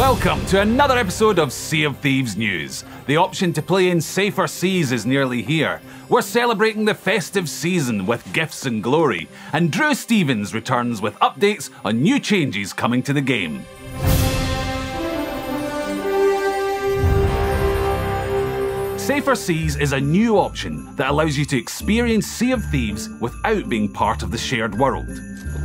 Welcome to another episode of Sea of Thieves News. The option to play in safer seas is nearly here. We're celebrating the festive season with gifts and glory, and Drew Stevens returns with updates on new changes coming to the game. Safer Seas is a new option that allows you to experience Sea of Thieves without being part of the shared world.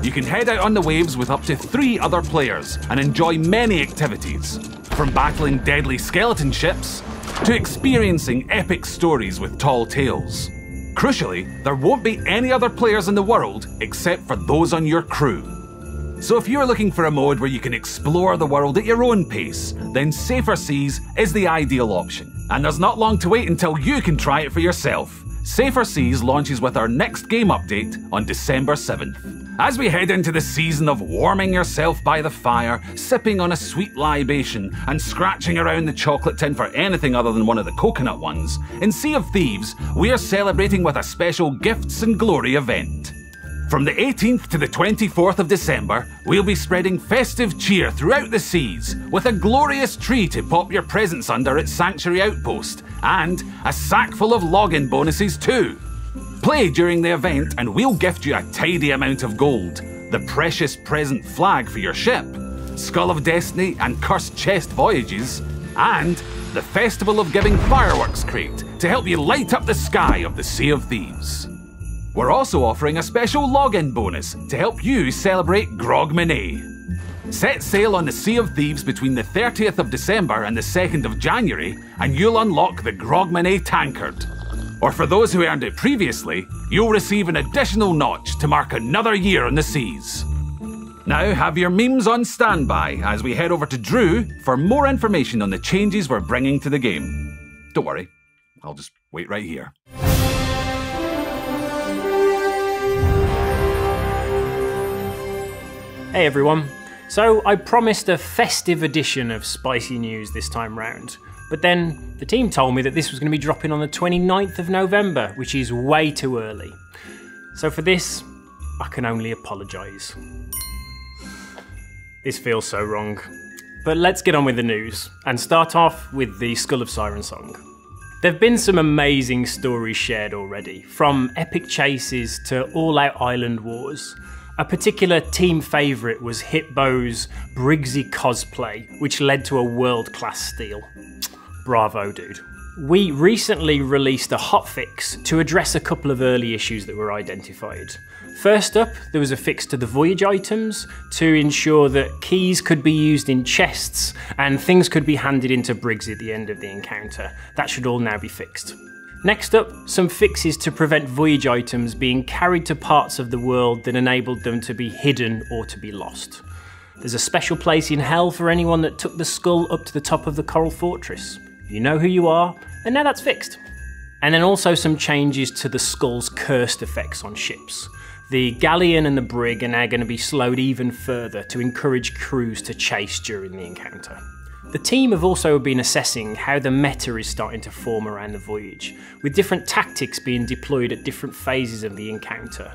You can head out on the waves with up to 3 other players and enjoy many activities, from battling deadly skeleton ships to experiencing epic stories with tall tales. Crucially, there won't be any other players in the world except for those on your crew. So if you're looking for a mode where you can explore the world at your own pace, then Safer Seas is the ideal option. And there's not long to wait until you can try it for yourself. Safer Seas launches with our next game update on December 7th. As we head into the season of warming yourself by the fire, sipping on a sweet libation, and scratching around the chocolate tin for anything other than one of the coconut ones, in Sea of Thieves, we are celebrating with a special Gifts and Glory event. From the 18th to the 24th of December, we'll be spreading festive cheer throughout the seas, with a glorious tree to pop your presents under at Sanctuary Outpost, and a sack full of login bonuses too. Play during the event and we'll gift you a tidy amount of gold, the precious present flag for your ship, Skull of Destiny and Cursed Chest voyages, and the Festival of Giving fireworks crate to help you light up the sky of the Sea of Thieves. We're also offering a special login bonus to help you celebrate Grogmanay. Set sail on the Sea of Thieves between the 30th of December and the 2nd of January, and you'll unlock the Grogmanay tankard. Or for those who earned it previously, you'll receive an additional notch to mark another year on the seas. Now have your memes on standby as we head over to Drew for more information on the changes we're bringing to the game. Don't worry, I'll just wait right here. Hey everyone, so I promised a festive edition of Spicy News this time round, but then the team told me that this was going to be dropping on the 29th of November, which is way too early. So for this, I can only apologise. This feels so wrong. But let's get on with the news, and start off with the Skull of Siren song. There've been some amazing stories shared already, from epic chases to all-out island wars. A particular team favourite was Hitbo's Briggsy cosplay, which led to a world-class steal. Bravo, dude. We recently released a hotfix to address a couple of early issues that were identified. First up, there was a fix to the voyage items to ensure that keys could be used in chests and things could be handed into Briggsy at the end of the encounter. That should all now be fixed. Next up, some fixes to prevent voyage items being carried to parts of the world that enabled them to be hidden or to be lost. There's a special place in hell for anyone that took the skull up to the top of the Coral Fortress. You know who you are, and now that's fixed. And then also some changes to the skull's cursed effects on ships. The galleon and the brig are now going to be slowed even further to encourage crews to chase during the encounter. The team have also been assessing how the meta is starting to form around the voyage, with different tactics being deployed at different phases of the encounter.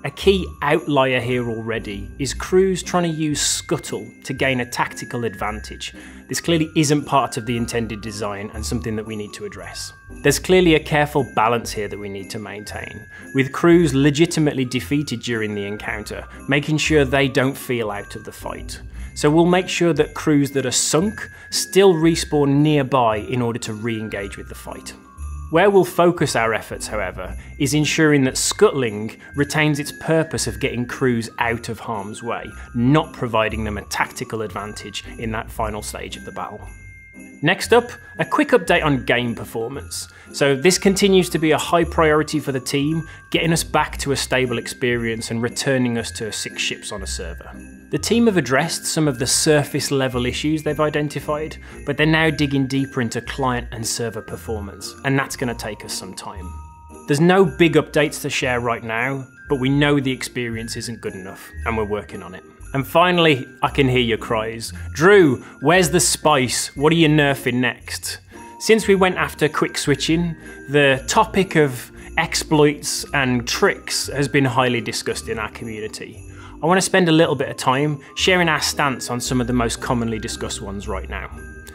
A key outlier here already is crews trying to use scuttle to gain a tactical advantage. This clearly isn't part of the intended design and something that we need to address. There's clearly a careful balance here that we need to maintain, with crews legitimately defeated during the encounter, making sure they don't feel out of the fight. So we'll make sure that crews that are sunk still respawn nearby in order to re-engage with the fight. Where we'll focus our efforts, however, is ensuring that scuttling retains its purpose of getting crews out of harm's way, not providing them a tactical advantage in that final stage of the battle. Next up, a quick update on game performance. So this continues to be a high priority for the team, getting us back to a stable experience and returning us to 6 ships on a server. The team have addressed some of the surface level issues they've identified, but they're now digging deeper into client and server performance, and that's going to take us some time. There's no big updates to share right now, but we know the experience isn't good enough, and we're working on it. And finally, I can hear your cries. Drew, where's the spice? What are you nerfing next? Since we went after quick switching, the topic of exploits and tricks has been highly discussed in our community. I want to spend a little bit of time sharing our stance on some of the most commonly discussed ones right now.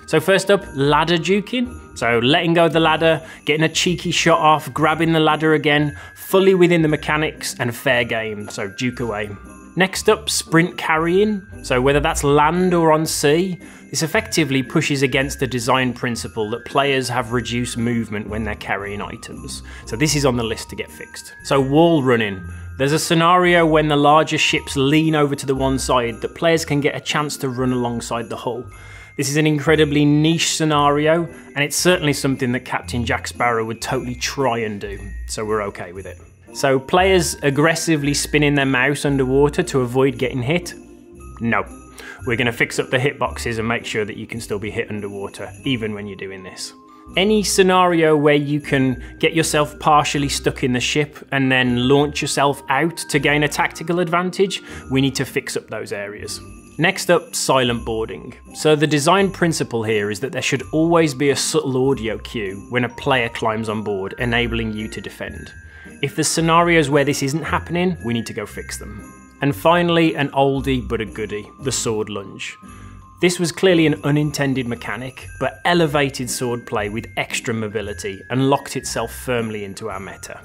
So first up, ladder juking. So letting go of the ladder, getting a cheeky shot off, grabbing the ladder again, fully within the mechanics and fair game, so juke away. Next up, sprint carrying. So whether that's land or on sea, this effectively pushes against the design principle that players have reduced movement when they're carrying items. So this is on the list to get fixed. So wall running. There's a scenario when the larger ships lean over to the one side that players can get a chance to run alongside the hull. This is an incredibly niche scenario, and it's certainly something that Captain Jack Sparrow would totally try and do, so we're okay with it. So players aggressively spinning their mouse underwater to avoid getting hit? No. We're going to fix up the hitboxes and make sure that you can still be hit underwater, even when you're doing this. Any scenario where you can get yourself partially stuck in the ship and then launch yourself out to gain a tactical advantage, we need to fix up those areas. Next up, silent boarding. So the design principle here is that there should always be a subtle audio cue when a player climbs on board, enabling you to defend. If there's scenarios where this isn't happening, we need to go fix them. And finally, an oldie but a goodie, the sword lunge. This was clearly an unintended mechanic, but elevated swordplay with extra mobility and locked itself firmly into our meta.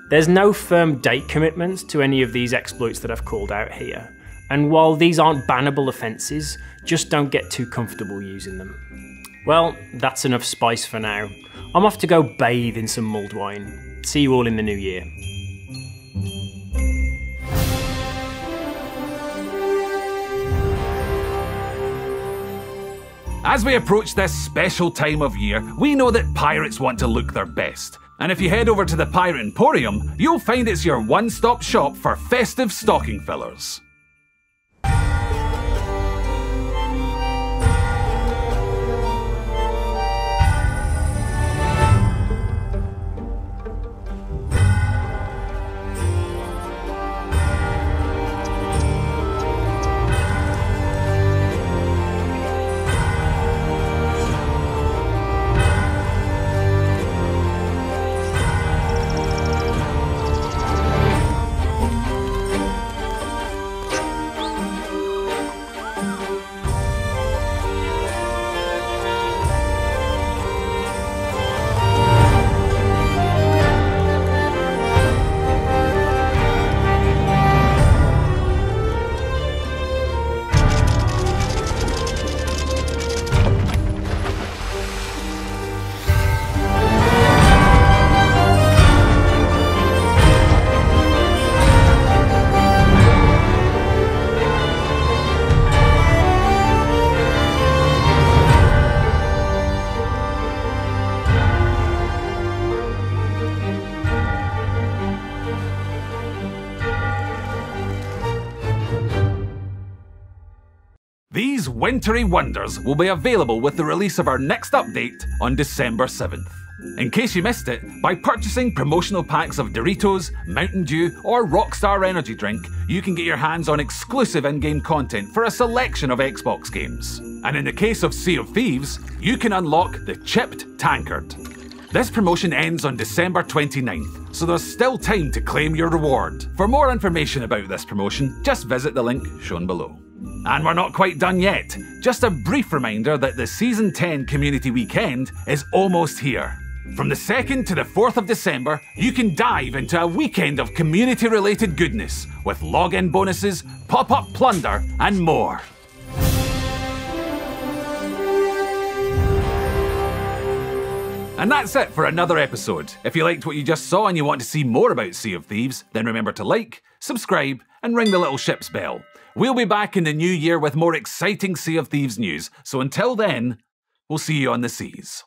There's no firm date commitments to any of these exploits that I've called out here, and while these aren't bannable offences, just don't get too comfortable using them. Well, that's enough spice for now. I'm off to go bathe in some mulled wine. See you all in the new year. As we approach this special time of year, we know that pirates want to look their best. And if you head over to the Pirate Emporium, you'll find it's your one-stop shop for festive stocking fillers. These wintry wonders will be available with the release of our next update on December 7th. In case you missed it, by purchasing promotional packs of Doritos, Mountain Dew or Rockstar Energy Drink, you can get your hands on exclusive in-game content for a selection of Xbox games. And in the case of Sea of Thieves, you can unlock the Chipped Tankard. This promotion ends on December 29th, so there's still time to claim your reward. For more information about this promotion, just visit the link shown below. And we're not quite done yet. Just a brief reminder that the Season 10 Community Weekend is almost here. From the 2nd to the 4th of December, you can dive into a weekend of community-related goodness with login bonuses, pop-up plunder, and more. And that's it for another episode. If you liked what you just saw and you want to see more about Sea of Thieves, then remember to like, subscribe, and ring the little ship's bell. We'll be back in the new year with more exciting Sea of Thieves news, so until then, we'll see you on the seas.